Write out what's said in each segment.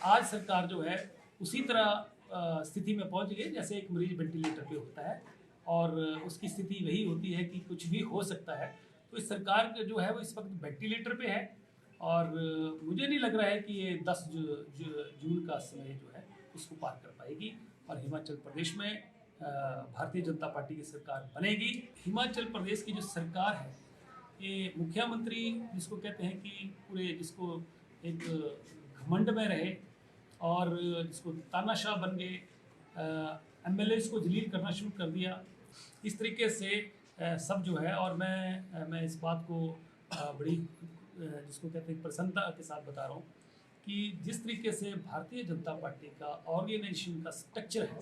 आज सरकार जो है उसी तरह स्थिति में पहुंच गई जैसे एक मरीज वेंटिलेटर पे होता है और उसकी स्थिति वही होती है कि कुछ भी हो सकता है। तो इस सरकार का जो है वो इस वक्त वेंटिलेटर पे है और मुझे नहीं लग रहा है कि ये 10 जून का समय जो है उसको पार कर पाएगी और हिमाचल प्रदेश में भारतीय जनता पार्टी की सरकार बनेगी। हिमाचल प्रदेश की जो सरकार है ये मुख्यमंत्री जिसको कहते हैं कि पूरे जिसको एक घमंड में रहे और जिसको तानाशाह बन गए, एमएलएस को जलील करना शुरू कर दिया, इस तरीके से सब जो है। और मैं इस बात को बड़ी जिसको कहते हैं प्रसन्नता के साथ बता रहा हूँ कि जिस तरीके से भारतीय जनता पार्टी का ऑर्गेनाइजेशन का स्ट्रक्चर है,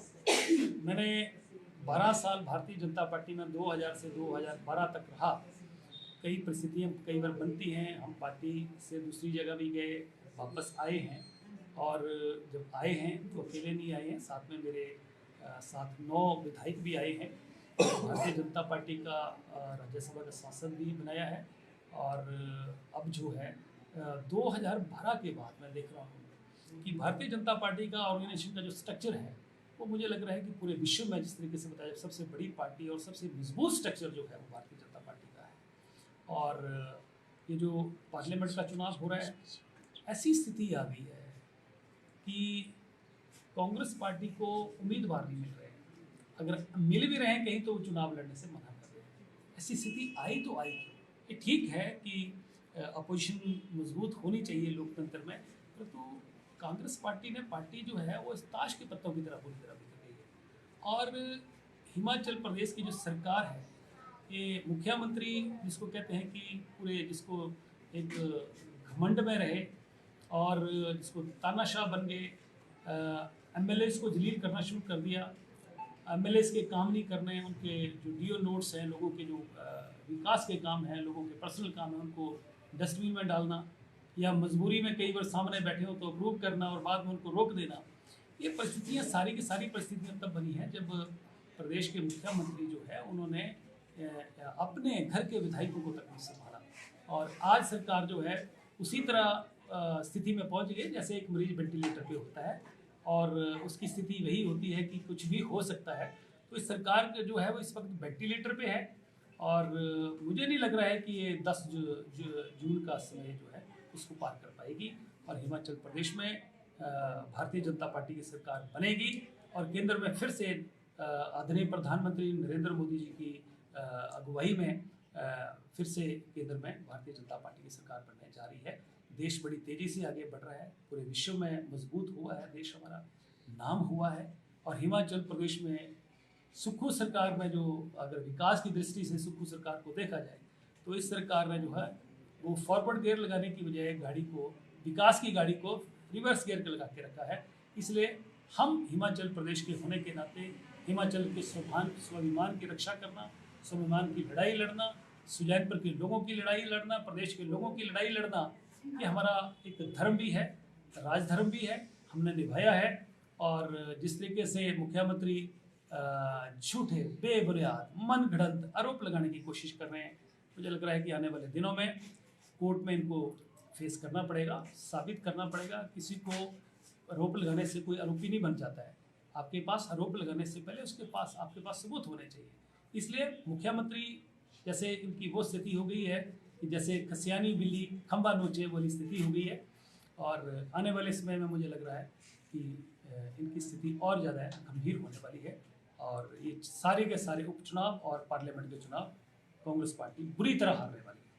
मैंने 12 साल भारतीय जनता पार्टी में 2000 से 2012 तक रहा। कई परिस्थितियाँ कई बार बनती हैं, हम पार्टी से दूसरी जगह भी गए, वापस आए हैं और जब आए हैं तो अकेले नहीं आए हैं, साथ में मेरे साथ 9 विधायक भी आए हैं। भारतीय जनता पार्टी का राज्यसभा का सांसद भी बनाया है और अब जो है 2012 के बाद मैं देख रहा हूँ कि भारतीय जनता पार्टी का ऑर्गेनाइजेशन का जो स्ट्रक्चर है वो मुझे लग रहा है कि पूरे विश्व में जिस तरीके से बताया सबसे बड़ी पार्टी और सबसे मजबूत स्ट्रक्चर जो है वो भारतीय जनता पार्टी का है। और ये जो पार्लियामेंट का चुनाव हो रहा है, ऐसी स्थिति आ गई है कि कांग्रेस पार्टी को उम्मीदवार नहीं मिल रहे हैं, अगर मिल भी रहे हैं कहीं तो वो चुनाव लड़ने से मना कर रहे हैं। ऐसी स्थिति आई तो आई क्यों? ये ठीक है कि अपोजिशन मजबूत होनी चाहिए लोकतंत्र में, परंतु कांग्रेस पार्टी ने पार्टी जो है वो इस ताश के पत्तों की तरह पूरी तरह बिखर गई है। और हिमाचल प्रदेश की जो सरकार है ये मुख्यमंत्री जिसको कहते हैं कि पूरे जिसको एक घमंड में रहे और जिसको तानाशाह बन गए, एमएलएस को जलील करना शुरू कर दिया, एमएलएस के काम नहीं करने, उनके जो डीओ नोट्स हैं, लोगों के जो विकास के काम हैं, लोगों के पर्सनल काम हैं, उनको डस्टबिन में डालना या मजबूरी में कई बार सामने बैठे हो तो अप्रूव करना और बाद में उनको रोक देना। ये परिस्थितियाँ सारी की सारी परिस्थितियाँ तब बनी हैं जब प्रदेश के मुख्यमंत्री जो है उन्होंने अपने घर के विधायकों को तक नहीं संभाला और आज सरकार जो है उसी तरह स्थिति में पहुंच गई जैसे एक मरीज वेंटिलेटर पे होता है और उसकी स्थिति वही होती है कि कुछ भी हो सकता है। तो इस सरकार जो है वो इस वक्त वेंटिलेटर पे है और मुझे नहीं लग रहा है कि ये 10 जून का समय जो है उसको पार कर पाएगी और हिमाचल प्रदेश में भारतीय जनता पार्टी की सरकार बनेगी और केंद्र में फिर से आदरणीय प्रधानमंत्री नरेंद्र मोदी जी की अगुवाई में फिर से केंद्र में भारतीय जनता पार्टी की सरकार बनने जा रही है। देश बड़ी तेज़ी से आगे बढ़ रहा है, पूरे विश्व में मजबूत हुआ है, देश हमारा नाम हुआ है और हिमाचल प्रदेश में सुक्खू सरकार में जो अगर विकास की दृष्टि से सुक्खू सरकार को देखा जाए तो इस सरकार ने जो है वो फॉरवर्ड गियर लगाने की बजाय गाड़ी को, विकास की गाड़ी को रिवर्स गियर लगा के रखा है। इसलिए हम हिमाचल प्रदेश के होने के नाते हिमाचल के स्वाभिमान की रक्षा करना, स्वाभिमान की लड़ाई लड़ना, सुजानपुर के लोगों की लड़ाई लड़ना, प्रदेश के लोगों की लड़ाई लड़ना, ये हमारा एक धर्म भी है, राजधर्म भी है, हमने निभाया है। और जिस तरीके से मुख्यमंत्री झूठे बेबुनियाद मन घड़ंत आरोप लगाने की कोशिश कर रहे हैं, मुझे लग रहा है कि आने वाले दिनों में कोर्ट में इनको फेस करना पड़ेगा, साबित करना पड़ेगा। किसी को आरोप लगाने से कोई आरोपी नहीं बन जाता है, आपके पास आरोप लगाने से पहले उसके पास आपके पास सबूत होने चाहिए। इसलिए मुख्यमंत्री जैसे इनकी वो स्थिति हो गई है कि जैसे खसियानी बिल्ली खंबा नोचे वाली स्थिति हो गई है और आने वाले समय में मुझे लग रहा है कि इनकी स्थिति और ज़्यादा गंभीर होने वाली है और ये सारे के सारे उपचुनाव और पार्लियामेंट के चुनाव कांग्रेस पार्टी बुरी तरह हारने वाली है।